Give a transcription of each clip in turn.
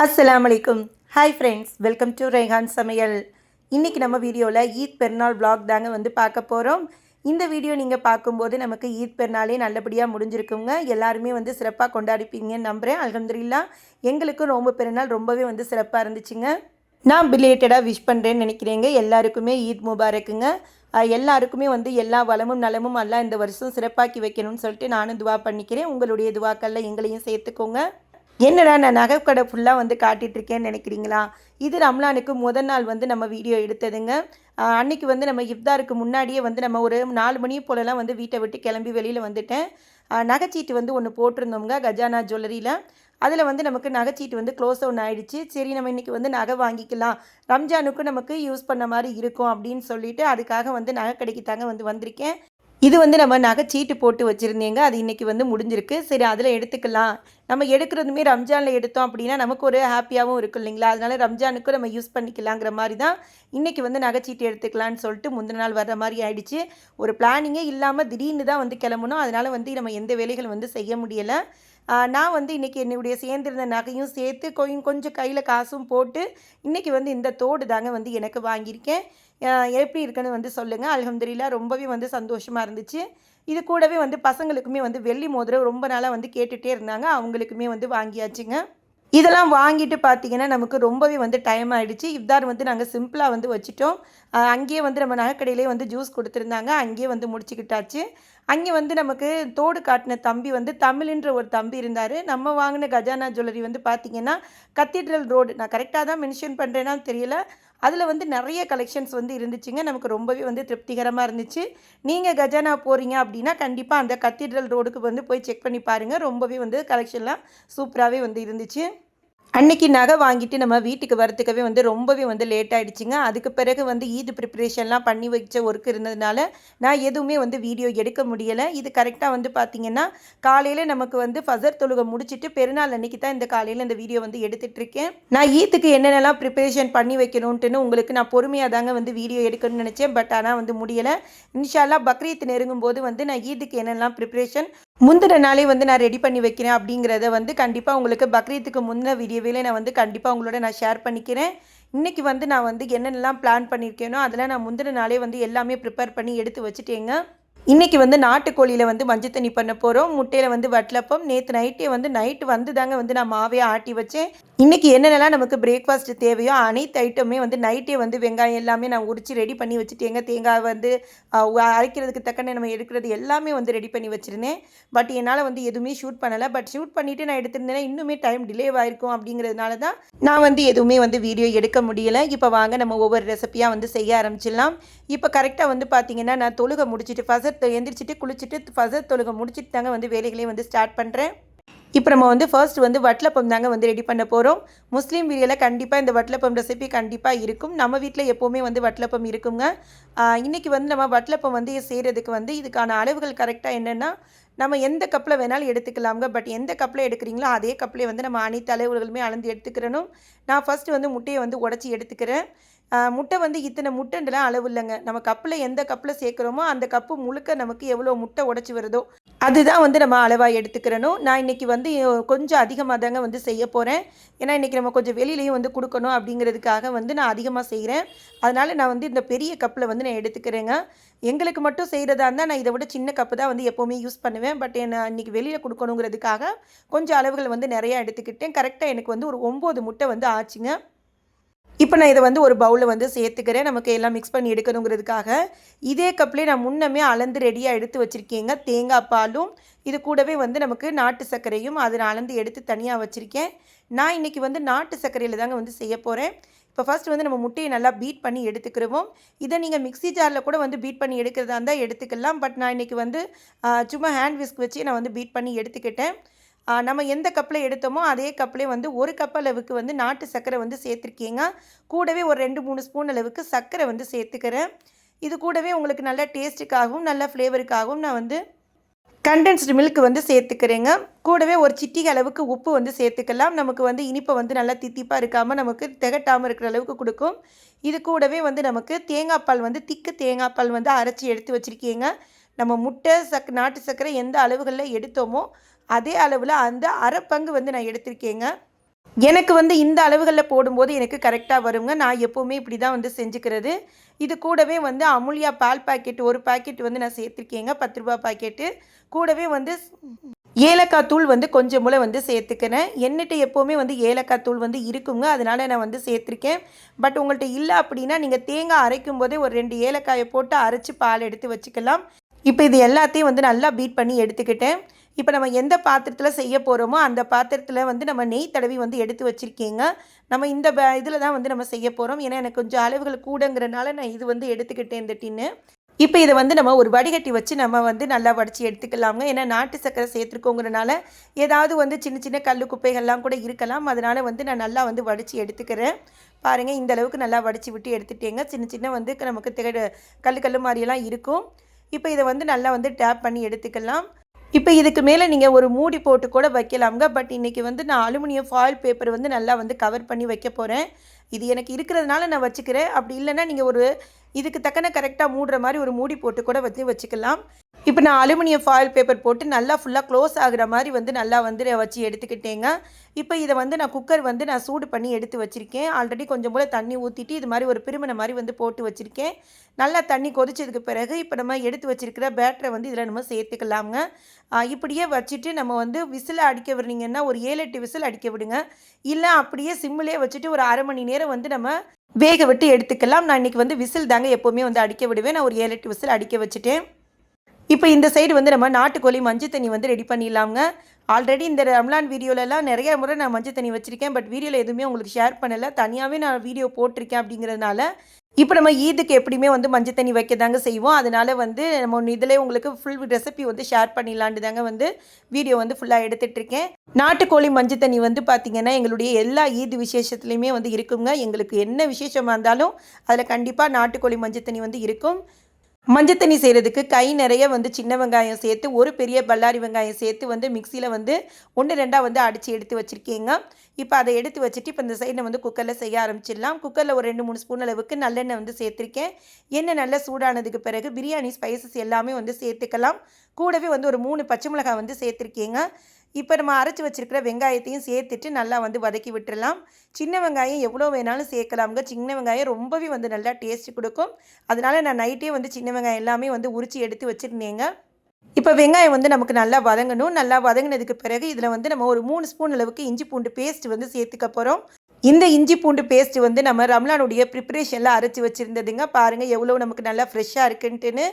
அஸ்ஸலாமு அலைக்கும். Hi friends, welcome to ரெய்ஹான் சமையல். இன்றைக்கி நம்ம வீடியோவில் ஈத் பெருநாள் vlog தாங்க வந்து பார்க்க போகிறோம். இந்த வீடியோ நீங்கள் பார்க்கும்போது நமக்கு ஈத் பெருநாளே நல்லபடியாக முடிஞ்சிருக்குங்க. எல்லாருமே வந்து சிறப்பாக கொண்டாடிப்பீங்கன்னு நம்புகிறேன். அல்ஹம்துலில்லாஹ் எங்களுக்கும் நோன்பு பெருநாள் ரொம்பவே வந்து சிறப்பாக இருந்துச்சுங்க. நான் பிலேட்டடாக விஷ் பண்ணுறேன்னு நினைக்கிறேங்க. எல்லாருக்குமே ஈத் முபாரக்குங்க. எல்லாருக்குமே வந்து எல்லா வளமும் நலமும் அல்லாஹ் இந்த வருஷம் சிறப்பாக்கி வைக்கணும்னு சொல்லிட்டு நானும் துவா பண்ணிக்கிறேன். உங்களுடைய துவாக்களில் எங்களையும் சேர்த்துக்கோங்க. என்னடா நான் நகைக்கடை ஃபுல்லாக வந்து காட்டிகிட்ருக்கேன்னு நினைக்கிறீங்களா? இது ரம்லானுக்கு முதல் நாள் வந்து நம்ம வீடியோ எடுத்ததுங்க. அன்றைக்கி வந்து நம்ம இஃப்தாருக்கு முன்னாடியே வந்து நம்ம ஒரு 4 மணி போலலாம் வந்து வீட்டை விட்டு கிளம்பி வெளியில் வந்துட்டேன். நகைச்சீட்டு வந்து ஒன்று போட்டிருந்தோங்க கஜானா ஜுவல்லரியில். அதில் வந்து நமக்கு நகைச்சீட்டு வந்து க்ளோஸ் டவுன் ஆகிடுச்சு. சரி நம்ம இன்றைக்கி வந்து நகை வாங்கிக்கலாம், ரம்ஜானுக்கும் நமக்கு யூஸ் பண்ண மாதிரி இருக்கும் அப்படின்னு சொல்லிட்டு அதுக்காக வந்து நகை கடைக்கு தாங்க வந்து வந்திருக்கேன். இது வந்து நம்ம நகைச்சீட்டு போட்டு வச்சுருந்தேங்க. அது இன்றைக்கி வந்து முடிஞ்சிருக்கு. சரி அதில் எடுத்துக்கலாம். நம்ம எடுக்கிறதுமே ரம்ஜானில் எடுத்தோம் அப்படின்னா நமக்கு ஒரு ஹாப்பியாகவும் இருக்கும் இல்லைங்களா? அதனால் ரம்ஜானுக்கும் நம்ம யூஸ் பண்ணிக்கலாங்கிற மாதிரி தான் இன்றைக்கி வந்து நகைச்சீட்டு எடுத்துக்கலான்னு சொல்லிட்டு முந்தின நாள் வர்ற மாதிரி ஆயிடுச்சு. ஒரு பிளானிங்கே இல்லாமல் திடீர்னு தான் வந்து கிளம்பணும். அதனால் வந்து நம்ம எந்த வேலைகள் வந்து செய்ய முடியலை. நான் வந்து இன்றைக்கி என்னுடைய சேர்ந்திருந்த நகையும் சேர்த்து கொஞ்சம் கையில் காசும் போட்டு இன்றைக்கி வந்து இந்த தோடு தாங்க வந்து எனக்கு வாங்கியிருக்கேன். எப்படி இருக்குன்னு வந்து சொல்லுங்கள். அல்ஹம்துலில்லாஹ் ரொம்பவே வந்து சந்தோஷமாக இருந்துச்சு. இது கூடவே வந்து பசங்களுக்குமே வந்து வெள்ளி மோதிரம் ரொம்ப நாளாக வந்து கேட்டுகிட்டே இருந்தாங்க. அவங்களுக்குமே வந்து வாங்கியாச்சுங்க. இதெல்லாம் வாங்கிட்டு பார்த்தீங்கன்னா நமக்கு ரொம்பவே வந்து டைம் ஆகிடுச்சு. இஃப்தார் வந்து நாங்கள் சிம்பிளாக வந்து வச்சுட்டோம். அங்கேயே வந்து நம்ம நகைக்கடையிலே வந்து ஜூஸ் கொடுத்துருந்தாங்க. அங்கேயே வந்து முடிச்சுக்கிட்டாச்சு. அங்கே வந்து நமக்கு தோடு காட்டின தம்பி வந்து தமிழ்ன்ற ஒரு தம்பி இருந்தார். நம்ம வாங்கின கஜானா ஜுவல்லரி வந்து பார்த்திங்கன்னா கத்தீட்ரல் ரோடு, நான் கரெக்டாக தான் மென்ஷன் பண்ணுறேன்னான்னு தெரியல, அதில் வந்து நிறைய கலெக்ஷன்ஸ் வந்து இருந்துச்சுங்க. நமக்கு ரொம்பவே வந்து திருப்திகரமாக இருந்துச்சு. நீங்கள் கஜானா போகிறீங்க அப்படின்னா கண்டிப்பாக அந்த கத்தீட்ரல் ரோடுக்கு வந்து போய் செக் பண்ணி பாருங்கள். ரொம்பவே வந்து கலெக்ஷன்லாம் சூப்பராகவே வந்து இருந்துச்சு. அன்றைக்கி நகை வாங்கிட்டு நம்ம வீட்டுக்கு வரத்துக்கவே வந்து ரொம்பவே வந்து லேட் ஆகிடுச்சிங்க. அதுக்கு பிறகு வந்து ஈது ப்ரிப்ரேஷன்லாம் பண்ணி வச்ச ஒர்க் இருந்ததுனால நான் எதுவுமே வந்து வீடியோ எடுக்க முடியலை. இது கரெக்டாக வந்து பார்த்திங்கன்னா காலையில் நமக்கு வந்து ஃபஜர் தொழுகை முடிச்சுட்டு பெருநாள் அன்றைக்கி தான் இந்த காலையில் இந்த வீடியோ வந்து எடுத்துகிட்ருக்கேன். நான் ஈத்துக்கு என்னென்னலாம் ப்ரிப்ரேஷன் பண்ணி வைக்கணுன்ட்டுன்னு உங்களுக்கு நான் பொறுமையாக தாங்க வந்து வீடியோ எடுக்கணும்னு நினச்சேன். பட் ஆனால் வந்து முடியலை. இன்ஷா அல்லாஹ் பக்ரீத் நெருங்கும் போது வந்து நான் ஈதுக்கு என்னெல்லாம் ப்ரிப்ரேஷன் முந்தின நாளே வந்து நான் ரெடி பண்ணி வைக்கிறேன் அப்படிங்கிறத வந்து கண்டிப்பாக உங்களுக்கு பக்ரீத்துக்கு முன்ன வீடியோவிலே நான் வந்து கண்டிப்பாக உங்களோட நான் ஷேர் பண்ணிக்கிறேன். இன்றைக்கி வந்து நான் வந்து என்னென்னலாம் பிளான் பண்ணியிருக்கேனோ அதெல்லாம் நான் முந்தின நாளே வந்து எல்லாமே ப்ரிப்பேர் பண்ணி எடுத்து வச்சுட்டேங்க. இன்றைக்கி வந்து நாட்டுக்கோழியில் வந்து மஞ்சள் தண்ணி பண்ண போகிறோம். முட்டையில் வந்து வட்டலப்பம். நேற்று நைட்டு வந்து தாங்க வந்து நான் மாவே ஆட்டி வச்சேன். இன்றைக்கி என்னென்னலாம் நமக்கு பிரேக்ஃபாஸ்ட் தேவையோ அனைத்து ஐட்டமே வந்து நைட்டே வந்து வெங்காயம் எல்லாமே நான் உரித்து ரெடி பண்ணி வச்சுட்டேங்க. தேங்காய் வந்து அரைக்கிறதுக்கு தக்கன நம்ம எடுக்கிறது எல்லாமே வந்து ரெடி பண்ணி வச்சுருந்தேன். பட் என்னால் வந்து எதுவுமே ஷூட் பண்ணலை. பட் ஷூட் பண்ணிவிட்டு நான் எடுத்திருந்தேன்னா இன்னுமே டைம் டிலே ஆகிருக்கும் அப்படிங்கிறதுனால தான் நான் வந்து எதுவுமே வந்து வீடியோ எடுக்க முடியலை. இப்போ வாங்க நம்ம ஒவ்வொரு ரெசிப்பியாக வந்து செய்ய ஆரம்பிச்சிடலாம். இப்போ கரெக்டாக வந்து பார்த்திங்கன்னா நான் தொழுகை முடிச்சுட்டு ஃபஜர் எந்திரிச்சிட்டு குளிச்சுட்டு ஃபஜர் தொழுகை முடிச்சுட்டு தாங்க வந்து வேலைகளையும் வந்து ஸ்டார்ட் பண்ணுறேன். இப்போ நம்ம வந்து ஃபர்ஸ்ட் வந்து வட்டலப்பம் தாங்க வந்து ரெடி பண்ண போகிறோம். முஸ்லீம் வீடியோவில் கண்டிப்பாக இந்த வட்டலப்பம் ரெசிபி கண்டிப்பாக இருக்கும். நம்ம வீட்டில் எப்போவுமே வந்து வட்டலப்பம் இருக்குங்க. இன்றைக்கி வந்து நம்ம வட்டலப்பம் வந்து செய்கிறதுக்கு வந்து இதுக்கான அளவுகள் கரெக்டாக என்னென்னா நம்ம எந்த கப்பில் வேணாலும் எடுத்துக்கலாங்க. பட் எந்த கப்பில் எடுக்கிறீங்களோ அதே கப்பிலே வந்து நம்ம அனைத்து அளவுகளுமே அளந்து எடுத்துக்கிறணும். நான் ஃபஸ்ட்டு வந்து முட்டையை வந்து உடச்சி எடுத்துக்கிறேன். முட்டை வந்து இத்தனை முட்டைன்றலாம் அளவு இல்லைங்க. நம்ம கப்பில் எந்த கப்பில் சேர்க்குறோமோ அந்த கப்பு முழுக்க நமக்கு எவ்வளோ முட்டை உடச்சி வருதோ அதுதான் வந்து நம்ம அளவாக எடுத்துக்கிறணும். நான் இன்றைக்கி வந்து கொஞ்சம் அதிகமாக தாங்க வந்து செய்ய போகிறேன். ஏன்னா இன்றைக்கி நம்ம கொஞ்சம் வெளியிலையும் வந்து கொடுக்கணும் அப்படிங்கிறதுக்காக வந்து நான் அதிகமாக செய்கிறேன். அதனால் நான் வந்து இந்த பெரிய கப்பில் வந்து நான் எடுத்துக்கிறேங்க. எங்களுக்கு மட்டும் செய்கிறதா இருந்தால் நான் இதை விட சின்ன கப்பு தான் வந்து எப்போவுமே யூஸ் பண்ணுவேன். பட் நான் இன்றைக்கி வெளியில் கொடுக்கணுங்கிறதுக்காக கொஞ்சம் அளவுகள் வந்து நிறையா எடுத்துக்கிட்டேன். கரெக்டாக எனக்கு வந்து ஒரு 9 முட்டை வந்து ஆச்சுங்க. இப்போ நான் இதை வந்து ஒரு பவுலில் வந்து சேர்த்துக்கிறேன். நமக்கு எல்லாம் மிக்ஸ் பண்ணி எடுக்கணுங்கிறதுக்காக. இதே கப்லேயே நான் முன்னமே அளந்து ரெடியாக எடுத்து வச்சுருக்கேங்க. தேங்காய் பாலும் இது கூடவே வந்து நமக்கு நாட்டு சர்க்கரையும் அதை நான் அளந்து எடுத்து தனியாக வச்சுருக்கேன். நான் இன்றைக்கி வந்து நாட்டு சர்க்கரையில் தாங்க வந்து செய்ய போகிறேன். இப்போ ஃபஸ்ட்டு வந்து நம்ம முட்டையை நல்லா பீட் பண்ணி எடுத்துக்கிறோம். இதை நீங்கள் மிக்ஸி ஜாரில் கூட வந்து பீட் பண்ணி எடுக்கிறதா இருந்தால் எடுத்துக்கலாம். பட் நான் இன்றைக்கி வந்து சும்மா ஹேண்ட் விஸ்க் வச்சு நான் வந்து பீட் பண்ணி எடுத்துக்கிட்டேன். நம்ம எந்த கப்பில் எடுத்தோமோ அதே கப்லேயே வந்து ஒரு கப் அளவுக்கு வந்து நாட்டு சர்க்கரை வந்து சேர்த்துருக்கீங்க. கூடவே ஒரு 2-3 ஸ்பூன் அளவுக்கு சர்க்கரை வந்து சேர்த்துக்கிறேன். இது கூடவே உங்களுக்கு நல்ல டேஸ்ட்டுக்காகவும் நல்ல ஃப்ளேவருக்காகவும் நான் வந்து கண்டென்ஸ்டு மில்க் வந்து சேர்த்துக்கிறேங்க. கூடவே ஒரு சிட்டிகை அளவுக்கு உப்பு வந்து சேர்த்துக்கலாம். நமக்கு வந்து இனிப்பை வந்து நல்லா தித்திப்பாக இருக்காமல் நமக்கு திகட்டாமல் இருக்கிற அளவுக்கு கொடுக்கும். இது கூடவே வந்து நமக்கு தேங்காய் பால் வந்து திக்கு தேங்காய் பால் வந்து அரைச்சி எடுத்து வச்சுருக்கீங்க. நம்ம முட்டை நாட்டு சர்க்கரை எந்த அளவுகளில் எடுத்தோமோ அதே அளவில் அந்த அரை பங்கு வந்து நான் எடுத்திருக்கேங்க. எனக்கு வந்து இந்த அளவுகளில் போடும்போது எனக்கு கரெக்டாக வருங்க. நான் எப்போவுமே இப்படி தான் வந்து செஞ்சுக்கிறது. இது கூடவே வந்து அமுல்யா பால் பாக்கெட் ஒரு பாக்கெட் வந்து நான் சேர்த்துருக்கேங்க. ரூ. 10 பாக்கெட்டு. கூடவே வந்து ஏலக்காய் தூள் வந்து கொஞ்சம் போல வந்து சேர்த்துக்கிறேன். என்கிட்ட எப்போவுமே வந்து ஏலக்காய் தூள் வந்து இருக்குங்க. அதனால நான் வந்து சேர்த்துருக்கேன். பட் உங்கள்கிட்ட இல்லை அப்படின்னா நீங்கள் தேங்காய் அரைக்கும் போதே ஒரு 2 ஏலக்காயை போட்டு அரைச்சி பால் எடுத்து வச்சுக்கலாம். இப்போ இது எல்லாத்தையும் வந்து நல்லா பீட் பண்ணி எடுத்துக்கிட்டேன். இப்போ நம்ம எந்த பாத்திரத்தில் செய்ய போகிறோமோ அந்த பாத்திரத்தில் வந்து நம்ம நெய் தடவி வந்து எடுத்து வச்சுருக்கேங்க. நம்ம இந்த இதில் தான் வந்து நம்ம செய்ய போகிறோம். ஏன்னா எனக்கு கொஞ்சம் அளவுகள் கூடங்கிறனால நான் இது வந்து எடுத்துக்கிட்டேன் இந்த டின்னு. இப்போ இதை வந்து நம்ம ஒரு வடிகட்டி வச்சு நம்ம வந்து நல்லா வடித்து எடுத்துக்கலாங்க. ஏன்னா நாட்டு சர்க்கரை சேர்த்துருக்கோங்கிறனால ஏதாவது வந்து சின்ன சின்ன கல் குப்பைகள்லாம் கூட இருக்கலாம். அதனால் வந்து நான் நல்லா வந்து வடித்து எடுத்துக்கிறேன். பாருங்கள், இந்த அளவுக்கு நல்லா வடித்து விட்டு எடுத்துட்டேங்க. சின்ன சின்ன வந்து நமக்கு கல் மாதிரியெல்லாம் இருக்கும். இப்போ இதை வந்து நல்லா வந்து டேப் பண்ணி எடுத்துக்கலாம். இப்போ இதுக்கு மேலே நீங்கள் ஒரு மூடி போட்டு கூட வைக்கலாம்ங்க. பட் இன்றைக்கி வந்து நான் அலுமினியம் ஃபாயில் பேப்பர் வந்து நல்லா வந்து கவர் பண்ணி வைக்க போகிறேன். இது எனக்கு இருக்கிறதுனால நான் வச்சுக்கிறேன். அப்படி இல்லைன்னா நீங்கள் ஒரு இதுக்கு தக்கன கரெக்டாக மூடுற மாதிரி ஒரு மூடி போட்டு கூட வச்சுக்கலாம். இப்போ நான் அலுமினியம் ஃபாயில் பேப்பர் போட்டு நல்லா ஃபுல்லாக க்ளோஸ் ஆகிற மாதிரி வந்து நல்லா வந்து வச்சு எடுத்துக்கிட்டேங்க. இப்போ இதை வந்து நான் குக்கர் வந்து நான் சூடு பண்ணி எடுத்து வச்சுருக்கேன். ஆல்ரெடி கொஞ்சம் போல் தண்ணி ஊற்றிட்டு இது மாதிரி ஒரு பிரிமனை மாதிரி வந்து போட்டு வச்சுருக்கேன். நல்லா தண்ணி கொதிச்சதுக்கு பிறகு இப்போ நம்ம எடுத்து வச்சுருக்கிற பேட்டரை வந்து இதில் நம்ம சேர்த்துக்கலாங்க. இப்படியே வச்சுட்டு நம்ம வந்து விசில் அடிக்க விடுறீங்கன்னா ஒரு 7-8 விசில் அடிக்க விடுங்க. இல்லை அப்படியே சிம்மிலே வச்சுட்டு ஒரு அரை மணி நேரம் வந்து நம்ம வேக விட்டு எடுத்துக்கலாம். நான் இன்றைக்கி வந்து விசில் தாங்க எப்போவுமே வந்து அடிக்க விடுவேன். நான் ஒரு 7-8 விசில் அடிக்க வச்சுட்டேன். இப்போ இந்த சைடு வந்து நம்ம நாட்டுக்கோழி மஞ்சள் தண்ணி வந்து ரெடி பண்ணிடலாங்க. ஆல்ரெடி இந்த ரம்லான் வீடியோலலாம் நிறைய முறை நான் மஞ்சள் தண்ணி வச்சுருக்கேன். பட் வீடியோவில் எதுவுமே உங்களுக்கு ஷேர் பண்ணலை. தனியாகவே நான் வீடியோ போட்டிருக்கேன். அப்படிங்கிறதுனால இப்போ நம்ம ஈதுக்கு எப்படியுமே வந்து மஞ்சள் தண்ணி வைக்க தாங்க செய்வோம். அதனால் வந்து நம்ம இதிலே உங்களுக்கு ஃபுல் ரெசிபி வந்து ஷேர் பண்ணிடலான்னு தாங்க வந்து வீடியோ வந்து ஃபுல்லாக எடுத்துகிட்ருக்கேன். நாட்டுக்கோழி மஞ்சள் தண்ணி வந்து பார்த்திங்கன்னா எங்களுடைய எல்லா ஈது விசேஷத்துலேயுமே வந்து இருக்குங்க. எங்களுக்கு என்ன விசேஷமாக இருந்தாலும் அதில் கண்டிப்பாக நாட்டுக்கோழி மஞ்சள் தண்ணி வந்து இருக்கும். மஞ்சள் தண்ணி செய்கிறதுக்கு கை நிறைய வந்து சின்ன வெங்காயம் சேர்த்து ஒரு பெரிய பல்லாரி வெங்காயம் சேர்த்து வந்து மிக்சியில் வந்து 1-2 வந்து அடித்து எடுத்து வச்சுருக்கேங்க. இப்போ அதை எடுத்து வச்சுட்டு இப்போ இந்த சைடில் வந்து குக்கரில் செய்ய ஆரம்பிச்சிடலாம். குக்கரில் ஒரு 2-3 ஸ்பூன் அளவுக்கு நல்லெண்ணெய் வந்து சேர்த்துருக்கேன். எண்ணெய் நல்லா சூடானதுக்கு பிறகு பிரியாணி ஸ்பைசஸ் எல்லாமே வந்து சேர்த்துக்கலாம். கூடவே வந்து ஒரு 3 பச்சை மிளகாய் வந்து சேர்த்துருக்கேங்க. இப்போ நம்ம அரைச்சி வச்சுருக்கிற வெங்காயத்தையும் சேர்த்துட்டு நல்லா வந்து வதக்கி விட்டுடலாம். சின்ன வெங்காயம் எவ்வளோ வேணாலும் சேர்க்கலாம்ங்க. சின்ன வெங்காயம் ரொம்பவே வந்து நல்லா டேஸ்ட் கொடுக்கும். அதனால் நான் நைட்டே வந்து சின்ன வெங்காயம் எல்லாமே வந்து உரித்து எடுத்து வச்சுருந்தேங்க. இப்போ வெங்காயம் வந்து நமக்கு நல்லா வதங்கணும். நல்லா வதங்கினதுக்கு பிறகு இதில் வந்து நம்ம ஒரு 3 ஸ்பூன் அளவுக்கு இஞ்சி பூண்டு பேஸ்ட் வந்து சேர்த்துக்க போகிறோம். இந்த இஞ்சி பூண்டு பேஸ்ட் வந்து நம்ம ரம்லானுடைய ப்ரிப்பரேஷனில் அரைச்சி வச்சுருந்ததுங்க. பாருங்கள் எவ்வளோ நமக்கு நல்லா ஃப்ரெஷ்ஷாக இருக்குன்ட்டுன்னு.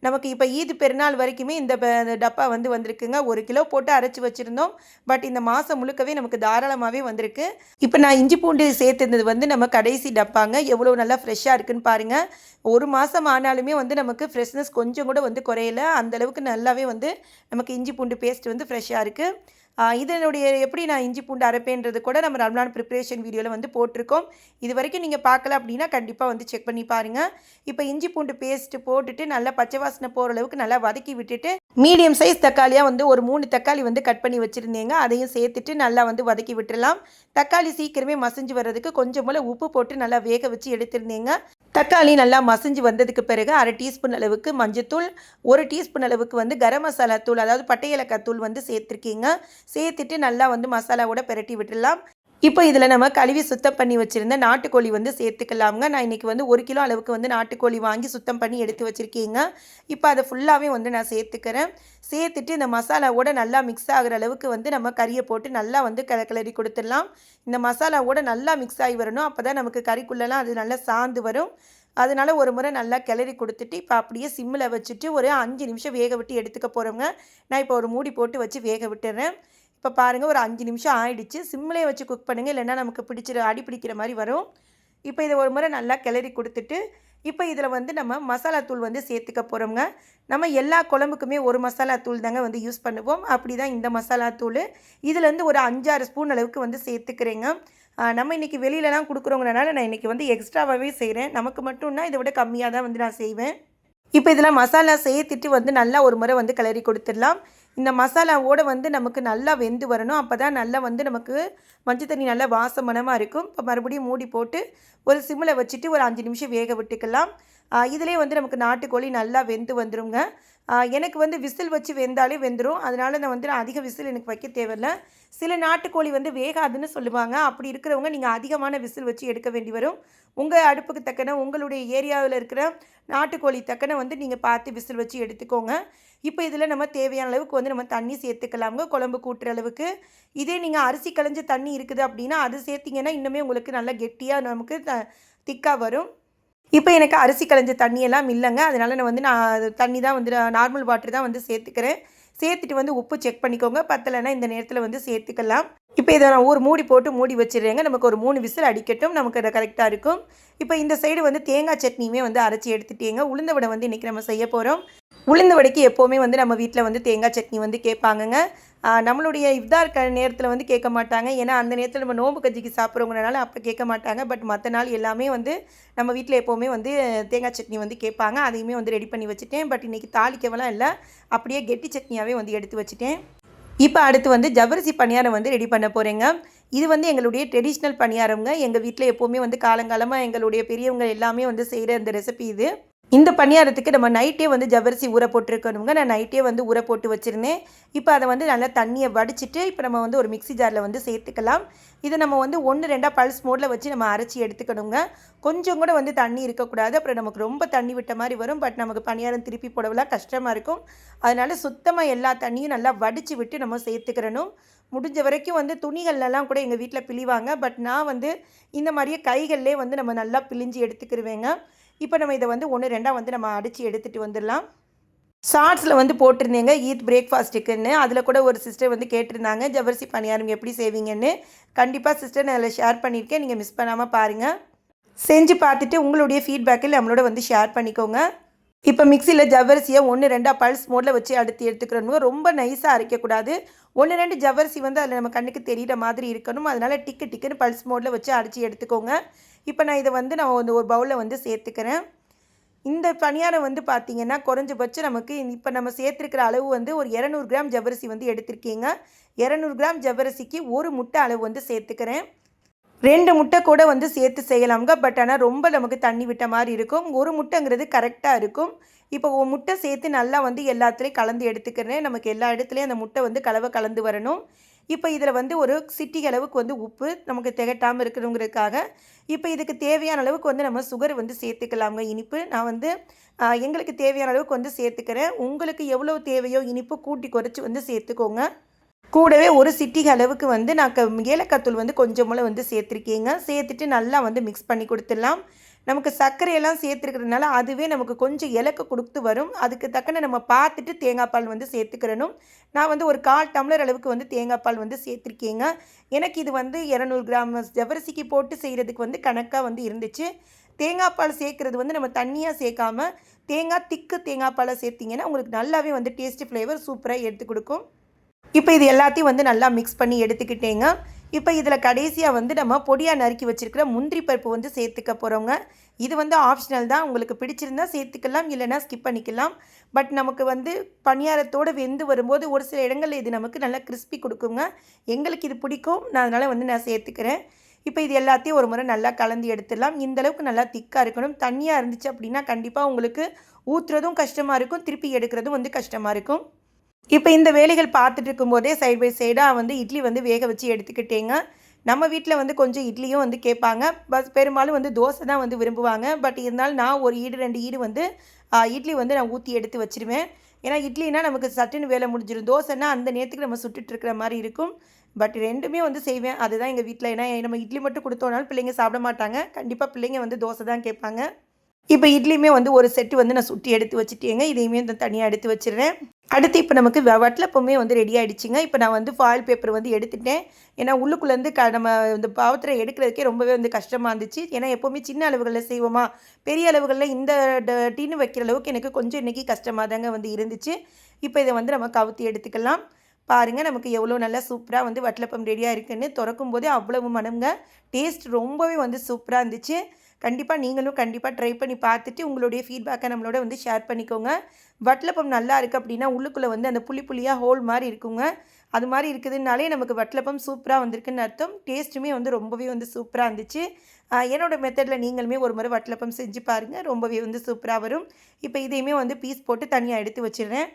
நமக்கு இப்போ ஈது பெருநாள் வரைக்குமே இந்த டப்பா வந்து வந்திருக்குங்க. 1 கிலோ போட்டு அரைச்சி வச்சுருந்தோம். பட் இந்த மாதம் முழுக்கவே நமக்கு தாராளமாகவே வந்திருக்கு. இப்போ நான் இஞ்சி பூண்டு சேர்த்துருந்தது வந்து நம்ம கடைசி டப்பாங்க. எவ்வளோ நல்லா ஃப்ரெஷ்ஷாக இருக்குன்னு பாருங்கள். 1 மாதம் ஆனாலுமே வந்து நமக்கு ஃப்ரெஷ்னஸ் கொஞ்சம் கூட வந்து குறையல. அந்தளவுக்கு நல்லாவே வந்து நமக்கு இஞ்சி பூண்டு பேஸ்ட் வந்து ஃப்ரெஷ்ஷாக இருக்குது. இதனுடைய எப்படி நான் இஞ்சி பூண்டு அரைப்பேன்றது கூட நம்ம ரம்லான் ப்ரிப்ரேஷன் வீடியோவில் வந்து போட்டிருக்கோம். இது வரைக்கும் நீங்கள் பார்க்கல அப்படின்னா கண்டிப்பாக வந்து செக் பண்ணி பாருங்கள். இப்போ இஞ்சி பூண்டு பேஸ்ட்டு போட்டுட்டு நல்லா பச்சை வாசனை போகிற அளவுக்கு நல்லா வதக்கி விட்டுட்டு மீடியம் சைஸ் தக்காளியாக வந்து ஒரு 3 தக்காளி வந்து கட் பண்ணி வச்சுருந்தேங்க. அதையும் சேர்த்துட்டு நல்லா வந்து வதக்கி விட்டுடலாம். தக்காளி சீக்கிரமே மசிஞ்சு வர்றதுக்கு கொஞ்சம் போல் உப்பு போட்டு நல்லா வேக வச்சு எடுத்துருந்தேங்க. தக்காளி நல்லா மசிஞ்சு வந்ததுக்கு பிறகு 1/2 டீஸ்பூன் அளவுக்கு மஞ்சத்தூள், 1 டீஸ்பூன் அளவுக்கு வந்து கரம் மசாலா தூள், அதாவது பட்டை ஏலக்காய் தூள் வந்து சேர்த்துருக்கீங்க. சேர்த்துட்டு நல்லா வந்து மசாலாவோட பிரட்டி விட்டுடலாம். இப்போ இதில் நம்ம கழுவி சுத்தம் பண்ணி வச்சுருந்த நாட்டுக்கோழி வந்து சேர்த்துக்கலாமுங்க. நான் இன்றைக்கி வந்து 1 கிலோ அளவுக்கு வந்து நாட்டுக்கோழி வாங்கி சுத்தம் பண்ணி எடுத்து வச்சுருக்கீங்க. இப்போ அதை ஃபுல்லாகவே வந்து நான் சேர்த்துக்கிறேன். சேர்த்துட்டு இந்த மசாலாவோட நல்லா மிக்ஸ் ஆகிற அளவுக்கு வந்து நம்ம கறியை போட்டு நல்லா வந்து கிளறி கொடுத்துடலாம். இந்த மசாலாவோட நல்லா மிக்ஸ் ஆகி வரணும். அப்போ தான் நமக்கு கறிக்குள்ளெல்லாம் அது நல்லா சாந்து வரும். அதனால் ஒரு முறை நல்லா கிளறி கொடுத்துட்டு இப்போ அப்படியே சிம்மில் வச்சுட்டு ஒரு 5 நிமிஷம் வேக விட்டு எடுத்துக்க போகிறோங்க. நான் இப்போ ஒரு மூடி போட்டு வச்சு வேக விட்டுறேன். இப்போ பாருங்கள், ஒரு 5 நிமிஷம் ஆயிடுச்சு. சிம்மிலே வச்சு குக் பண்ணுங்கள், இல்லைன்னா நமக்கு அடி பிடிக்கிற மாதிரி வரும். இப்போ இதை ஒரு முறை நல்லா கிளறி கொடுத்துட்டு இப்போ இதில் வந்து நம்ம மசாலா தூள் வந்து சேர்த்துக்க போகிறோங்க. நம்ம எல்லா குழம்புக்குமே ஒரு மசாலா தூள் தாங்க வந்து யூஸ் பண்ணுவோம். அப்படி தான் இந்த மசாலா தூள் இதுலேருந்து ஒரு 5-6 ஸ்பூன் அளவுக்கு வந்து சேர்த்துக்கிறேங்க. நம்ம இன்றைக்கி வெளியிலலாம் கொடுக்குறோங்கிறனால நான் இன்றைக்கி வந்து எக்ஸ்ட்ராவாகவே செய்கிறேன். நமக்கு மட்டும்னா இதை விட கம்மியாக தான் வந்து நான் செய்வேன். இப்போ இதில் மசாலா சேர்த்துட்டு வந்து நல்லா ஒரு முறை வந்து கிளறி கொடுத்துடலாம். இந்த மசாலாவோடு வந்து நமக்கு நல்லா வெந்து வரணும். அப்போ தான் நல்லா வந்து நமக்கு மஞ்சள் தண்ணி நல்லா வாசமனமாக இருக்கும். இப்போ மறுபடியும் மூடி போட்டு ஒரு சிம்மில் வச்சுட்டு ஒரு 5 நிமிஷம் வேக விட்டுக்கலாம். இதிலே வந்து நமக்கு நாட்டுக்கோழி நல்லா வெந்து வந்துடுங்க. எனக்கு வந்து விசில் வச்சு வெந்தாலே வெந்துடும். அதனால நான் அதிக விசில் எனக்கு வைக்க தேவையில்ல. சில நாட்டுக்கோழி வந்து வேகாதுன்னு சொல்லுவாங்க. அப்படி இருக்கிறவங்க நீங்கள் அதிகமான விசில் வச்சு எடுக்க வேண்டி வரும். உங்கள் அடுப்புக்கு தக்கன உங்களுடைய ஏரியாவில் இருக்கிற நாட்டுக்கோழி தக்கன வந்து நீங்கள் பார்த்து விசில் வச்சு எடுத்துக்கோங்க. இப்போ இதில் நம்ம தேவையான அளவுக்கு வந்து நம்ம தண்ணி சேர்த்துக்கலாங்க, குழம்பு கூட்டுற அளவுக்கு. இதே நீங்கள் அரிசி களைஞ்ச தண்ணி இருக்குது அப்படின்னா அது சேர்த்திங்கன்னா இன்னுமே உங்களுக்கு நல்லா கெட்டியாக நமக்கு திக்காக வரும். இப்போ எனக்கு அரிசி களைஞ்ச தண்ணியெல்லாம் இல்லைங்க. அதனால் நான் தண்ணி தான் வந்து நார்மல் வாட்டர் தான் வந்து சேர்த்துக்கிறேன். சேர்த்துட்டு வந்து உப்பு செக் பண்ணிக்கோங்க. பத்தலைன்னா இந்த நேரத்தில் வந்து சேர்த்துக்கலாம். இப்போ இதை நான் ஒரு மூடி போட்டு மூடி வச்சிடுறேங்க. நமக்கு ஒரு 3 விசில் அடிக்கட்டும். நமக்கு அது கரெக்டாக இருக்கும். இப்போ இந்த சைடு வந்து தேங்காய் சட்னியுமே வந்து அரைச்சி எடுத்துட்டேங்க. உளுந்த வடை வந்து இன்றைக்கி நம்ம செய்ய போகிறோம். உளுந்த வடைக்கு எப்போவுமே வந்து நம்ம வீட்டில் வந்து தேங்காய் சட்னி வந்து கேட்பாங்கங்க. நம்மளுடைய இஃப்தார் நேரத்தில் வந்து கேட்க மாட்டாங்க. ஏன்னா அந்த நேரத்தில் நம்ம நோம்பு கஞ்சிக்கு சாப்பிட்றவங்கனால அப்போ கேட்க மாட்டாங்க. பட் மற்ற நாள் எல்லாமே வந்து நம்ம வீட்டில் எப்போவுமே வந்து தேங்காய் சட்னி வந்து கேட்பாங்க. அதையுமே வந்து ரெடி பண்ணி வச்சுட்டேன். பட் இன்றைக்கி தாளிக்கவெல்லாம் இல்லை, அப்படியே கெட்டி சட்னியாகவே வந்து எடுத்து வச்சுட்டேன். இப்போ அடுத்து வந்து ஜவ்வரிசி பணியாரம் வந்து ரெடி பண்ண போகிறேங்க. இது வந்து எங்களுடைய ட்ரெடிஷ்னல் பணியாரங்க. எங்கள் வீட்டில் எப்போவுமே வந்து காலங்காலமாக எங்களுடைய பெரியவங்க எல்லாமே வந்து செய்கிற அந்த ரெசிபி இது. இந்த பணியாரத்துக்கு நம்ம நைட்டே வந்து ஜவ்வரிசி ஊற போட்டுருக்கணுங்க. நான் நைட்டே வந்து ஊற போட்டு வச்சுருந்தேன். இப்போ அதை வந்து நல்லா தண்ணியை வடிச்சிட்டு இப்போ நம்ம வந்து ஒரு மிக்ஸி ஜாரில் வந்து சேர்த்துக்கலாம். இதை நம்ம வந்து 1-2 பல்ஸ் மோடில் வச்சு நம்ம அரைச்சி எடுத்துக்கணுங்க. கொஞ்சம் கூட வந்து தண்ணி இருக்கக்கூடாது. அப்புறம் நமக்கு ரொம்ப தண்ணி விட்ட மாதிரி வரும். பட் நமக்கு பணியாரம் திருப்பி போடவெல்லாம் கஷ்டமாக இருக்கும். அதனால் சுத்தமாக எல்லா தண்ணியும் நல்லா வடித்து விட்டு நம்ம சேர்த்துக்கிறணும். முடிஞ்ச வரைக்கும் வந்து துணிகள்லாம் கூட எங்கள் வீட்டில் பிழிவாங்க. பட் நான் வந்து இந்த மாதிரியே கைகள்லேயே வந்து நம்ம நல்லா பிழிஞ்சு எடுத்துக்கிருவேங்க. இப்போ நம்ம இதை வந்து 1-2 வந்து நம்ம அடித்து எடுத்துகிட்டு வந்துடலாம். ஷார்ட்ஸில் வந்து போட்டிருந்தேங்க ஈத் பிரேக்ஃபாஸ்ட்டுக்குன்னு. அதில் கூட ஒரு சிஸ்டர் வந்து கேட்டிருந்தாங்க ஜவ்வரிசி பணியாரம் எப்படி செய்வீங்கன்னு. கண்டிப்பாக சிஸ்டர் நான் அதில் ஷேர் பண்ணியிருக்கேன். நீங்கள் மிஸ் பண்ணாமல் பாருங்கள். செஞ்சு பார்த்துட்டு உங்களுடைய ஃபீட்பேக்கில் நம்மளோட வந்து ஷேர் பண்ணிக்கோங்க. இப்போ மிக்சியில் ஜவ்வரிசியை 1-2 பல்ஸ் மோடில் வச்சு எடுத்துக்கிறோங்க. ரொம்ப நைஸாக அரைக்கக்கூடாது. 1-2 ஜவ்வரிசி வந்து அதில் நம்ம கண்ணுக்கு தெரிகிற மாதிரி இருக்கணும். அதனால் டிக்குன்னு பல்ஸ் மோடில் வச்சு அரைச்சி எடுத்துக்கோங்க. இப்போ நான் இதை வந்து வந்து ஒரு பவுலில் வந்து சேர்த்துக்கிறேன். இந்த பணியாரம் வந்து பார்த்திங்கன்னா குறைஞ்சபட்சம் நமக்கு இப்போ நம்ம சேர்த்துருக்கிற அளவு வந்து ஒரு 200 கிராம் ஜவ்வரிசி வந்து எடுத்திருக்கீங்க. 200 கிராம் ஜவ்வரிசிக்கு ஒரு முட்டை அளவு வந்து சேர்த்துக்கிறேன். 2 முட்டை கூட வந்து சேர்த்து செய்யலாம்ங்க. பட் ஆனால் ரொம்ப நமக்கு தண்ணி விட்ட மாதிரி இருக்கும். ஒரு முட்டைங்கிறது கரெக்டாக இருக்கும். இப்போ முட்டை சேர்த்து நல்லா வந்து எல்லாத்துலேயும் கலந்து எடுத்துக்கிறேன். நமக்கு எல்லா இடத்துலையும் அந்த முட்டை வந்து கலந்து வரணும். இப்போ இதில் வந்து ஒரு சிட்டிகை அளவுக்கு வந்து உப்பு நமக்கு திகட்டாமல் இருக்கணுங்கிறதுக்காக இப்போ இதுக்கு தேவையான அளவுக்கு வந்து நம்ம சுகர் வந்து சேர்த்துக்கலாங்க. இனிப்பு நான் வந்து எங்களுக்கு தேவையான அளவுக்கு வந்து சேர்த்துக்கிறேன். உங்களுக்கு எவ்வளோ தேவையோ இனிப்பு கூட்டி குறைச்சி வந்து சேர்த்துக்கோங்க. கூடவே ஒரு சிட்டிகை அளவுக்கு வந்து நான் ஏலக்காய்த்தூள் வந்து கொஞ்சமாக வந்து சேர்த்துருக்கீங்க. சேர்த்துட்டு நல்லா வந்து மிக்ஸ் பண்ணி கொடுத்துடலாம். நமக்கு சர்க்கரையெல்லாம் சேர்த்துருக்கிறதுனால அதுவே நமக்கு கொஞ்சம் இலக்க கொடுத்து வரும். அதுக்கு தக்கன நம்ம பார்த்துட்டு தேங்காய் பால் வந்து சேர்த்துக்கிறணும். நான் வந்து ஒரு 1/4 டம்ளர் அளவுக்கு வந்து தேங்காய் பால் வந்து சேர்த்துருக்கீங்க. எனக்கு இது வந்து 200 கிராம் ஜவ்வரிசிக்கு போட்டு செய்கிறதுக்கு வந்து கணக்காக வந்து இருந்துச்சு. தேங்காய் பால் சேர்க்குறது வந்து நம்ம தண்ணியாக சேர்க்காம திக்கு தேங்காய் பாலை சேர்த்திங்கன்னா உங்களுக்கு நல்லாவே வந்து டேஸ்ட்டு ஃப்ளேவர் சூப்பராக எடுத்து கொடுக்கும். இப்போ இது எல்லாத்தையும் வந்து நல்லா மிக்ஸ் பண்ணி எடுத்துக்கிட்டேங்க. இப்போ இதில் கடைசியாக வந்து நம்ம பொடியாக நறுக்கி வச்சுருக்கிற முந்திரி பருப்பு வந்து சேர்த்துக்க போகிறோங்க. இது வந்து ஆப்ஷனல் தான். உங்களுக்கு பிடிச்சிருந்தா சேர்த்துக்கலாம், இல்லைனா ஸ்கிப் பண்ணிக்கலாம். பட் நமக்கு வந்து பணியாரத்தோடு வெந்து வரும்போது ஒரு சில இடங்களில் இது நமக்கு நல்லா கிறிஸ்பி கொடுக்குங்க. எங்களுக்கு இது பிடிக்கும். நான் அதனால் வந்து நான் சேர்த்துக்கிறேன். இப்போ இது எல்லாத்தையும் ஒரு முறை நல்லா கலந்து எடுத்துடலாம். இந்தளவுக்கு நல்லா திக்காக இருக்கணும். தண்ணியாக இருந்துச்சு அப்படின்னா கண்டிப்பாக உங்களுக்கு ஊற்றுறதும் கஷ்டமாக இருக்கும், திருப்பி எடுக்கிறதும் வந்து கஷ்டமாக இருக்கும். இப்போ இந்த வேலைகள் பார்த்துட்டு இருக்கும்போதே சைட் பை சைடாக வந்து இட்லி வந்து வேக வச்சு எடுத்துக்கிட்டேங்க. நம்ம வீட்டில் வந்து கொஞ்சம் இட்லியும் வந்து கேட்பாங்க. பெரும்பாலும் வந்து தோசை தான் வந்து விரும்புவாங்க. பட் இருந்தாலும் நான் ஒரு 2 ஈடு வந்து இட்லி வந்து நான் ஊற்றி எடுத்து வச்சுருவேன். ஏன்னா இட்லினா நமக்கு சட்டுன்னு வேலை முடிஞ்சிடும். தோசைன்னா அந்த நேரத்துக்கு நம்ம சுட்டுட்ருக்கிற மாதிரி இருக்கும். பட் 2மே வந்து செய்வேன். அதுதான் எங்கள் வீட்டில். ஏன்னா நம்ம இட்லி மட்டும் கொடுத்தோனாலும் பிள்ளைங்க சாப்பிட மாட்டாங்க. கண்டிப்பாக பிள்ளைங்க வந்து தோசை தான் கேட்பாங்க. இப்போ இட்லியுமே வந்து ஒரு செட்டு வந்து நான் சுட்டி எடுத்து வச்சுட்டேங்க. இதையுமே தனியாக எடுத்து வச்சிடுறேன். அடுத்து இப்போ நமக்கு வட்டலப்பமே வந்து ரெடி ஆகிடுச்சிங்க. இப்போ நான் வந்து ஃபாயில் பேப்பர் வந்து எடுத்துட்டேன். ஏன்னா உள்ளுக்குள்ளேருந்து நம்ம இந்த பாவத்தில் எடுக்கிறதுக்கே ரொம்பவே வந்து கஷ்டமாக இருந்துச்சு. ஏன்னா எப்போவுமே சின்ன அளவுகளில் செய்வோமா, பெரிய அளவுகளில் இந்த டின்னு வைக்கிற அளவுக்கு எனக்கு கொஞ்சம் இன்றைக்கி கஷ்டமாக தாங்க வந்து இருந்துச்சு. இப்போ இதை வந்து நம்ம கவுத்தி எடுத்துக்கலாம். பாருங்கள் நமக்கு எவ்வளோ நல்லா சூப்பராக வந்து வட்டலப்பம் ரெடியாக இருக்குதுன்னு. திறக்கும் போதே அவ்வளவு மனம்ங்க. டேஸ்ட் ரொம்பவே வந்து சூப்பராக இருந்துச்சு. கண்டிப்பாக நீங்களும் ட்ரை பண்ணி பார்த்துட்டு உங்களுடைய ஃபீட்பேக்கை நம்மளோட வந்து ஷேர் பண்ணிக்கோங்க. வட்டலப்பம் நல்லா இருக்குது அப்படின்னா உள்ளுக்குள்ளே வந்து அந்த புள்ளியாக ஹோல் மாதிரி இருக்குங்க. அது மாதிரி இருக்குதுனாலே நமக்கு வட்டலப்பம் சூப்பராக வந்திருக்குன்னு அர்த்தம். டேஸ்ட்டுமே வந்து ரொம்பவே வந்து சூப்பராக இருந்துச்சு. என்னோடய மெத்தடில் நீங்களுமே ஒரு முறை வட்டலப்பம் செஞ்சு பாருங்கள், ரொம்பவே வந்து சூப்பராக வரும். இப்போ இதையுமே வந்து பீஸ் போட்டு தனியாக எடுத்து வச்சிடுறேன்.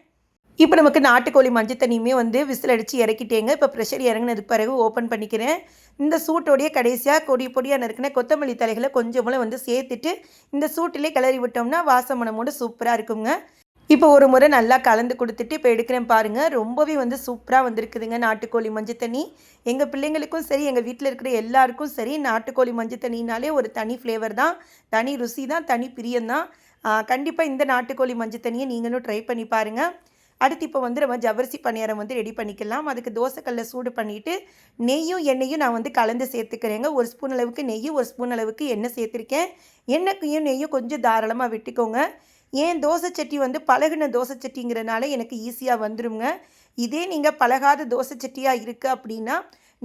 இப்போ நமக்கு நாட்டுக்கோழி மஞ்சள் தண்ணியுமே வந்து விசில் அடித்து இறக்கிட்டேங்க. இப்போ ப்ரெஷர் இறங்கினதுக்கு பிறகு ஓப்பன் பண்ணிக்கிறேன். இந்த சூட்டோடைய கடைசியாக பொடியாக நறுக்கின கொத்தமல்லி தலைகளை கொஞ்சம் போல் வந்து சேர்த்துட்டு இந்த சூட்டிலே கிளறி விட்டோம்னா வாசம் மணமோடு சூப்பராக இருக்குங்க. இப்போ ஒரு முறை நல்லா கலந்து கொடுத்துட்டு இப்போ எடுக்கிறேன் பாருங்கள். ரொம்பவே வந்து சூப்பராக வந்திருக்குதுங்க நாட்டுக்கோழி மஞ்சள் தண்ணி. எங்கள் பிள்ளைங்களுக்கும் சரி, எங்கள் வீட்டில் இருக்கிற எல்லாருக்கும் சரி, நாட்டுக்கோழி மஞ்சள் தண்ணினாலே ஒரு தனி ஃப்ளேவர் தான், தனி ருசி தான், தனி பிரியம்தான். கண்டிப்பாக இந்த நாட்டுக்கோழி மஞ்சள் தண்ணியை நீங்களும் ட்ரை பண்ணி பாருங்கள். அடுத்து இப்போ வந்து நம்ம ஜவ்வரிசி பணியாரம் வந்து ரெடி பண்ணிக்கலாம். அதுக்கு தோசைக்கல்லை சூடு பண்ணிவிட்டு நெய்யும் எண்ணெயும் நான் வந்து கலந்து சேர்த்துக்கிறேங்க. ஒரு ஸ்பூன் அளவுக்கு நெய், ஒரு ஸ்பூன் அளவுக்கு எண்ணெய் சேர்த்துருக்கேன். எண்ணெய்க்கையும் நெய்யும் கொஞ்சம் தாராளமாக விட்டுக்கோங்க. ஏன் தோசை சட்டி வந்து பழகின தோசை சட்டிங்கிறனால எனக்கு ஈஸியாக வந்துடுங்க. இதே நீங்கள் பழகாத தோசை சட்டியாக இருக்குது அப்படின்னா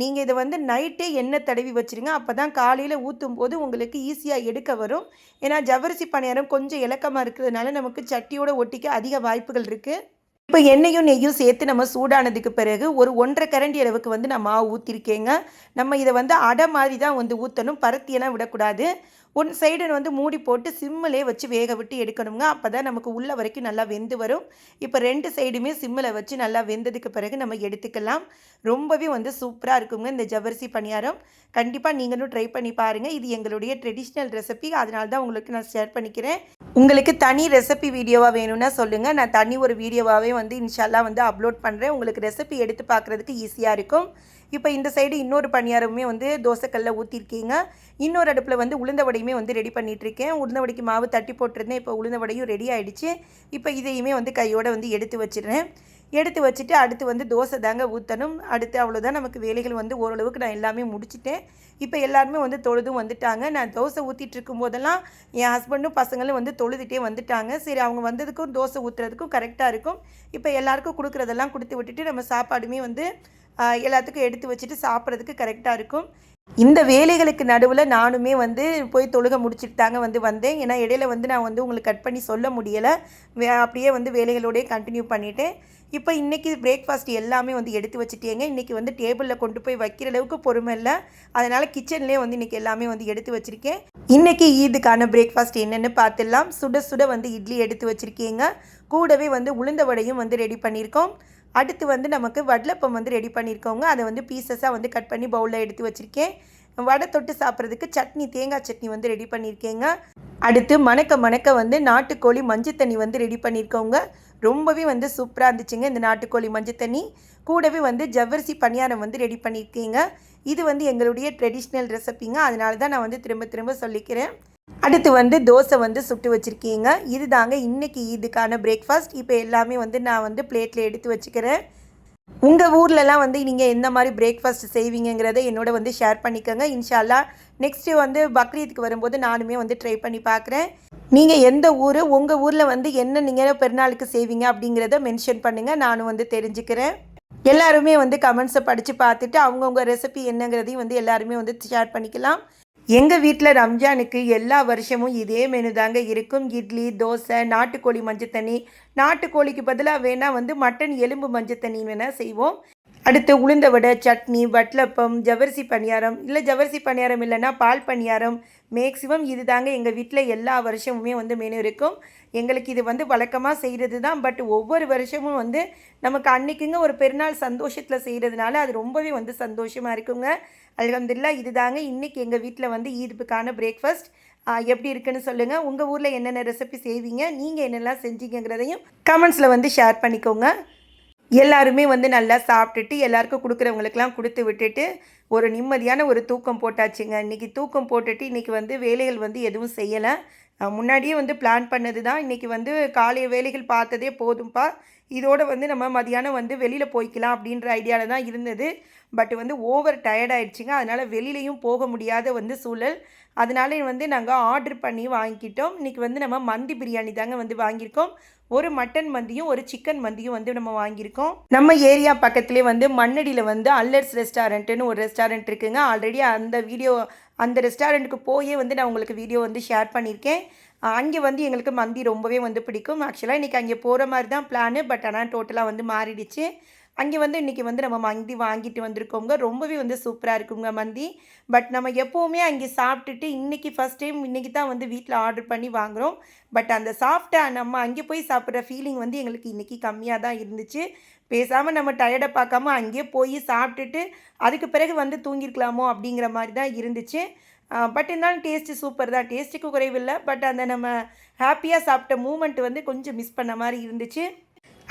நீங்கள் இதை வந்து நைட்டே எண்ணெய் தடவி வச்சுருங்க. அப்போ தான் காலையில் ஊற்றும் போது உங்களுக்கு ஈஸியாக எடுக்க வரும். ஏன்னா ஜவ்வரிசி பணியாரம் கொஞ்சம் இலக்கமாக இருக்கிறதுனால நமக்கு சட்டியோட ஒட்டிக்க அதிக வாய்ப்புகள் இருக்குது. இப்போ எண்ணெயும் நெய்யும் சேர்த்து நம்ம சூடானதுக்கு பிறகு ஒரு 1.5 கரண்டி அளவுக்கு வந்து நான் மாவு ஊற்றிருக்கேங்க. நம்ம இதை வந்து அடை மாதிரி தான் வந்து ஊற்றணும், பருத்தியெல்லாம் விடக்கூடாது. ஒன் சைடு வந்து மூடி போட்டு சிம்மிலே வச்சு வேக விட்டு எடுக்கணுங்க. அப்போ தான் நமக்கு உள்ள வரைக்கும் நல்லா வெந்து வரும். இப்போ 2 சைடுமே சிம்மில் வச்சு நல்லா வெந்ததுக்கு பிறகு நம்ம எடுத்துக்கலாம். ரொம்பவே வந்து சூப்பராக இருக்குங்க இந்த ஜவ்வரிசி பணியாரம். கண்டிப்பாக நீங்களும் ட்ரை பண்ணி பாருங்கள். இது எங்களுடைய ட்ரெடிஷ்னல் ரெசிபி, அதனால தான் உங்களுக்கு நான் ஷேர் பண்ணிக்கிறேன். உங்களுக்கு தனி ரெசிபி வீடியோவாக வேணும்னா சொல்லுங்கள். நான் தனி ஒரு வீடியோவாகவே வந்து இன்ஷால்லா வந்து அப்லோட் பண்ணுறேன். உங்களுக்கு ரெசிபி எடுத்து பார்க்குறதுக்கு ஈஸியாக இருக்கும். இப்போ இந்த சைடு இன்னொரு பணியாரமே வந்து தோசைக்கல்ல ஊற்றிருக்கீங்க. இன்னொரு அடுப்பில் வந்து உளுந்த வடையுமே வந்து ரெடி பண்ணிகிட்ருக்கேன். உளுந்த வடைக்கு மாவு தட்டி போட்டிருந்தேன். இப்போ உளுந்த வடையும் ரெடி ஆகிடுச்சு. இப்போ இதையுமே வந்து கையோடு வந்து எடுத்து வச்சிடுறேன். எடுத்து வச்சுட்டு அடுத்து வந்து தோசை தாங்க ஊற்றணும். அடுத்து அவ்வளோதான், நமக்கு வேலைகள் வந்து ஓரளவுக்கு நான் எல்லாமே முடிச்சிட்டேன். இப்போ எல்லாருமே வந்து தொழுதும் வந்துட்டாங்க. நான் தோசை ஊற்றிட்டு இருக்கும் போதெல்லாம் என் ஹஸ்பண்டும் பசங்களும் வந்து தொழுதுகிட்டே வந்துட்டாங்க. சரி, அவங்க வந்ததுக்கும் தோசை ஊற்றுறதுக்கும் கரெக்டாக இருக்கும். இப்போ எல்லாருக்கும் கொடுக்குறதெல்லாம் கொடுத்து விட்டுட்டு நம்ம சாப்பாடுமே வந்து எல்லாத்துக்கும் எடுத்து வச்சுட்டு சாப்பிட்றதுக்கு கரெக்டாக இருக்கும். இந்த வேலைகளுக்கு நடுவில் நானுமே வந்து போய் தொழுகை முடிச்சுட்டு தாங்க வந்து வந்தேன். ஏன்னா இடையில வந்து நான் வந்து உங்களுக்கு கட் பண்ணி சொல்ல முடியலை. அப்படியே வந்து வேலைகளோடய கண்டினியூ பண்ணிவிட்டேன். இப்போ இன்றைக்கி பிரேக்ஃபாஸ்ட் எல்லாமே வந்து எடுத்து வச்சுட்டேங்க. இன்றைக்கி வந்து டேபிளில் கொண்டு போய் வைக்கிற அளவுக்கு பொறுமை இல்லை. அதனால் கிச்சன்லேயே வந்து இன்றைக்கி எல்லாமே வந்து எடுத்து வச்சுருக்கேன். இன்றைக்கி ஈதுக்கான பிரேக்ஃபாஸ்ட் என்னென்னு பார்த்துடலாம். சுட சுட வந்து இட்லி எடுத்து வச்சுருக்கேங்க. கூடவே வந்து உளுந்த வடையும் வந்து ரெடி பண்ணியிருக்கோம். அடுத்து வந்து நமக்கு வடலப்பம் வந்து ரெடி பண்ணியிருக்கோங்க. அதை வந்து பீசஸாக வந்து கட் பண்ணி பவுலில் எடுத்து வச்சுருக்கேன். வடை தொட்டு சாப்பிட்றதுக்கு சட்னி, தேங்காய் சட்னி வந்து ரெடி பண்ணியிருக்கேங்க. அடுத்து மணக்க வந்து நாட்டுக்கோழி மஞ்சள் தண்ணி வந்து ரெடி பண்ணியிருக்கோங்க. ரொம்பவே வந்து சூப்பராக இருந்துச்சுங்க இந்த நாட்டுக்கோழி மஞ்சள் தண்ணி. கூடவே வந்து ஜவ்வரிசி பணியாரம் வந்து ரெடி பண்ணியிருக்கேங்க. இது வந்து எங்களுடைய ட்ரெடிஷ்னல் ரெசிபிங்க, அதனால தான் நான் வந்து திரும்ப திரும்ப சொல்லிக்கிறேன். அடுத்து வந்து தோசை வந்து சுட்டு வச்சுருக்கீங்க. இது தாங்க இன்றைக்கி இதுக்கான பிரேக்ஃபாஸ்ட். இப்போ எல்லாமே வந்து நான் வந்து பிளேட்டில் எடுத்து வச்சுக்கிறேன். உங்கள் ஊர்லலாம் வந்து நீங்கள் எந்த மாதிரி பிரேக்ஃபாஸ்ட் செய்வீங்கிறத என்னோட வந்து ஷேர் பண்ணிக்கோங்க. இன்ஷால்லா நெக்ஸ்ட்டு வந்து பக்ரீத்துக்கு வரும்போது நானுமே வந்து ட்ரை பண்ணி பார்க்குறேன். நீங்கள் எந்த ஊர், உங்கள் ஊரில் வந்து என்ன நீங்கள் பெருநாளுக்கு செய்வீங்க அப்படிங்கிறத மென்ஷன் பண்ணுங்கள், நானும் வந்து தெரிஞ்சுக்கிறேன். எல்லாருமே வந்து கமெண்ட்ஸை படித்து பார்த்துட்டு அவங்கவுங்க ரெசிபி என்னங்கிறதையும் வந்து எல்லாருமே வந்து ஷேர் பண்ணிக்கலாம். எங்கள் வீட்டில் ரம்ஜானுக்கு எல்லா வருஷமும் இதே மெனு தாங்க இருக்கும். இட்லி, தோசை, நாட்டுக்கோழி மஞ்சள் தண்ணி. நாட்டுக்கோழிக்கு பதிலாக வேணால் வந்து மட்டன் எலும்பு மஞ்சள் தண்ணி வேணால் செய்வோம். அடுத்து உளுந்த வடை, சட்னி, வட்டலப்பம், ஜவ்வரிசி பணியாரம், இல்லை ஜவ்வரிசி பணியாரம் இல்லைன்னா பால் பணியாரம். மேக்ஸிமம் இது தாங்க எங்கள் வீட்டில் எல்லா வருஷமுமே வந்து மெனு இருக்கும். எங்களுக்கு இது வந்து வழக்கமாக செய்கிறது தான். பட் ஒவ்வொரு வருஷமும் வந்து நமக்கு அன்றைக்குங்க ஒரு பெருநாள் சந்தோஷத்தில் செய்கிறதுனால அது ரொம்பவே வந்து சந்தோஷமாக இருக்குங்க. அல்ஹம்துலில்லாஹ். இது தாங்க இன்றைக்கி எங்கள் வீட்டில் வந்து ஈதுக்கான பிரேக்ஃபாஸ்ட். எப்படி இருக்குன்னு சொல்லுங்கள். உங்கள் ஊரில் என்னென்ன ரெசிபி செய்வீங்க, நீங்கள் என்னெல்லாம் செஞ்சீங்கிறதையும் கமெண்ட்ஸில் வந்து ஷேர் பண்ணிக்கோங்க. எல்லாருமே வந்து நல்லா சாப்பிட்டுட்டு எல்லாருக்கும் கொடுக்குறவங்களுக்கெல்லாம் கொடுத்து விட்டுட்டு ஒரு நிம்மதியான ஒரு தூக்கம் போட்டாச்சுங்க. இன்றைக்கி தூக்கம் போட்டுட்டு இன்றைக்கி வந்து வேலைகள் வந்து எதுவும் செய்யலை. முன்னாடியே வந்து பிளான் பண்ணது தான். இன்றைக்கி வந்து காலை வேலைகள் பார்த்ததே போதும்ப்பா, இதோடு வந்து நம்ம மதியானம் வந்து வெளியில் போய்க்கலாம் அப்படின்ற ஐடியாவில் தான் இருந்தது. பட் வந்து ஓவர் டயர்ட் ஆகிடுச்சிங்க. அதனால் வெளியிலையும் போக முடியாத வந்து சூழல். அதனால வந்து நாங்கள் ஆர்டர் பண்ணி வாங்கிக்கிட்டோம். இன்றைக்கி வந்து நம்ம மந்தி பிரியாணி தாங்க வந்து வாங்கியிருக்கோம். ஒரு மட்டன் மந்தியும் ஒரு சிக்கன் மந்தியும் வந்து நம்ம வாங்கியிருக்கோம். நம்ம ஏரியா பக்கத்துலேயே வந்து மண்ணடியில் வந்து அல்லர்ஸ் ரெஸ்டாரண்ட்டுன்னு ஒரு ரெஸ்டாரண்ட் இருக்குங்க. ஆல்ரெடி அந்த ரெஸ்டாரண்ட்டுக்கு போயே வந்து நான் உங்களுக்கு வீடியோ வந்து ஷேர் பண்ணியிருக்கேன். அங்கே வந்து எங்களுக்கு மந்தி ரொம்பவே வந்து பிடிக்கும். ஆக்சுவலாக இன்றைக்கி அங்கே போகிற மாதிரி தான் பிளானு. பட் ஆனால் டோட்டலாக வந்து மாறிடுச்சு. அங்கே வந்து இன்றைக்கி வந்து நம்ம மந்தி வாங்கிட்டு வந்திருக்கோங்க. ரொம்பவே வந்து சூப்பராக இருக்குங்க மந்தி. பட் நம்ம எப்போவுமே அங்கே சாப்பிட்டுட்டு இன்றைக்கி ஃபஸ்ட் டைம் இன்றைக்கி தான் வந்து வீட்டில் ஆர்டர் பண்ணி வாங்குகிறோம். பட் அந்த சாப்பிட்ட நம்ம அங்கே போய் சாப்பிட்ற ஃபீலிங் வந்து எங்களுக்கு இன்றைக்கி கம்மியாக தான் இருந்துச்சு. பேசாமல் நம்ம டயர்டை பார்க்காம அங்கேயே போய் சாப்பிட்டுட்டு அதுக்கு பிறகு வந்து தூங்கியிருக்கலாமோ அப்படிங்கிற மாதிரி தான் இருந்துச்சு. பட் இருந்தாலும் டேஸ்ட்டு சூப்பர் தான். டேஸ்ட்டுக்கு குறைவில்லை. பட் அந்த நம்ம ஹாப்பியாக சாப்பிட்ட மூமெண்ட் வந்து கொஞ்சம் மிஸ் பண்ண மாதிரி இருந்துச்சு.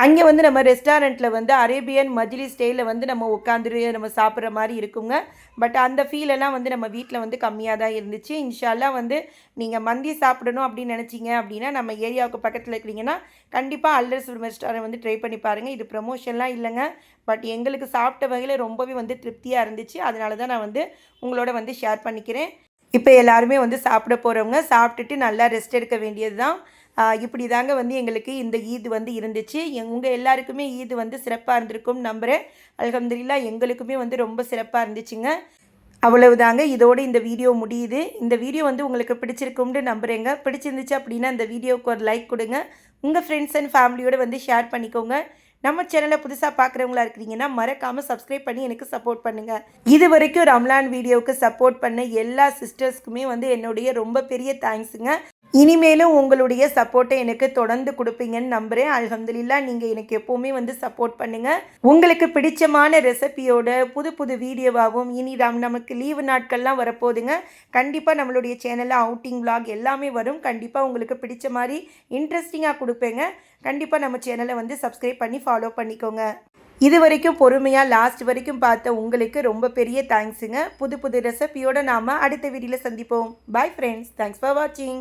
அங்கே வந்து நம்ம ரெஸ்டாரண்ட்டில் வந்து அரேபியன் மஜ்லிஸ் ஸ்டைலில் வந்து நம்ம உட்காந்துட்டு நம்ம சாப்பிட்ற மாதிரி இருக்குங்க. பட் அந்த ஃபீலெல்லாம் வந்து நம்ம வீட்டில் வந்து கம்மியாக தான் இருந்துச்சு. இன்ஷால்லா வந்து நீங்கள் மந்தி சாப்பிடணும் அப்படின்னு நினச்சிங்க அப்படின்னா நம்ம ஏரியாவுக்கு பக்கத்தில் இருக்கிறீங்கன்னா கண்டிப்பாக அல்லர்ஸ் ரெஸ்டாரண்ட் வந்து ட்ரை பண்ணி பாருங்கள். இது ப்ரமோஷன்லாம் இல்லைங்க. பட் எங்களுக்கு சாப்பிட்ட வகையில் ரொம்பவே வந்து திருப்தியாக இருந்துச்சு. அதனால தான் நான் வந்து உங்களோட வந்து ஷேர் பண்ணிக்கிறேன். இப்போ எல்லாருமே வந்து சாப்பிட போகிறவங்க சாப்பிட்டுட்டு நல்லா ரெஸ்ட் எடுக்க வேண்டியது தான். இப்படி தாங்க வந்து எங்களுக்கு இந்த ஈத் வந்து இருந்துச்சு. உங்கள் எல்லாருக்குமே ஈத் வந்து சிறப்பாக இருந்திருக்கும்னு நம்புகிறேன். அல்ஹம்துலில்லாஹ் எங்களுக்குமே வந்து ரொம்ப சிறப்பாக இருந்துச்சுங்க. அவ்வளவுதாங்க. இதோடு இந்த வீடியோ முடியுது. இந்த வீடியோ வந்து உங்களுக்கு பிடிச்சிருக்கும்னு நம்புகிறேங்க. பிடிச்சிருந்துச்சு அப்படின்னா இந்த வீடியோவுக்கு ஒரு லைக் கொடுங்க. உங்கள் ஃப்ரெண்ட்ஸ் அண்ட் ஃபேமிலியோடு வந்து ஷேர் பண்ணிக்கோங்க. நம்ம சேனலை புதுசாக பார்க்குறவங்களா இருக்கிறீங்கன்னா மறக்காமல் சப்ஸ்கிரைப் பண்ணி எனக்கு சப்போர்ட் பண்ணுங்கள். இது வரைக்கும் ரம்லான் வீடியோவுக்கு சப்போர்ட் பண்ண எல்லா சிஸ்டர்ஸ்க்குமே வந்து என்னுடைய ரொம்ப பெரிய தேங்க்ஸுங்க. இனிமேலும் உங்களுடைய சப்போர்ட்டை எனக்கு தொடர்ந்து கொடுப்பீங்கன்னு நம்புகிறேன். அல்ஹம்துலில்லாஹ் நீங்கள் எனக்கு எப்போவுமே வந்து சப்போர்ட் பண்ணுங்கள். உங்களுக்கு பிடிச்சமான ரெசிபியோட புது புது வீடியோவாகவும் இனி நமக்கு லீவு நாட்கள்லாம் வரப்போகுதுங்க. கண்டிப்பாக நம்மளுடைய சேனலில் அவுட்டிங் விலாக் எல்லாமே வரும். கண்டிப்பாக உங்களுக்கு பிடிச்ச மாதிரி இன்ட்ரெஸ்டிங்காக கொடுப்பேங்க. கண்டிப்பாக நம்ம சேனலை வந்து சப்ஸ்கிரைப் பண்ணி ஃபாலோ பண்ணிக்கோங்க. இது வரைக்கும் பொறுமையாக லாஸ்ட் வரைக்கும் பார்த்த உங்களுக்கு ரொம்ப பெரிய தேங்க்ஸுங்க. புது புது ரெசிபியோடு நாம் அடுத்த வீடியோவில் சந்திப்போம். Bye friends. தேங்க்ஸ் ஃபார் வாட்சிங்.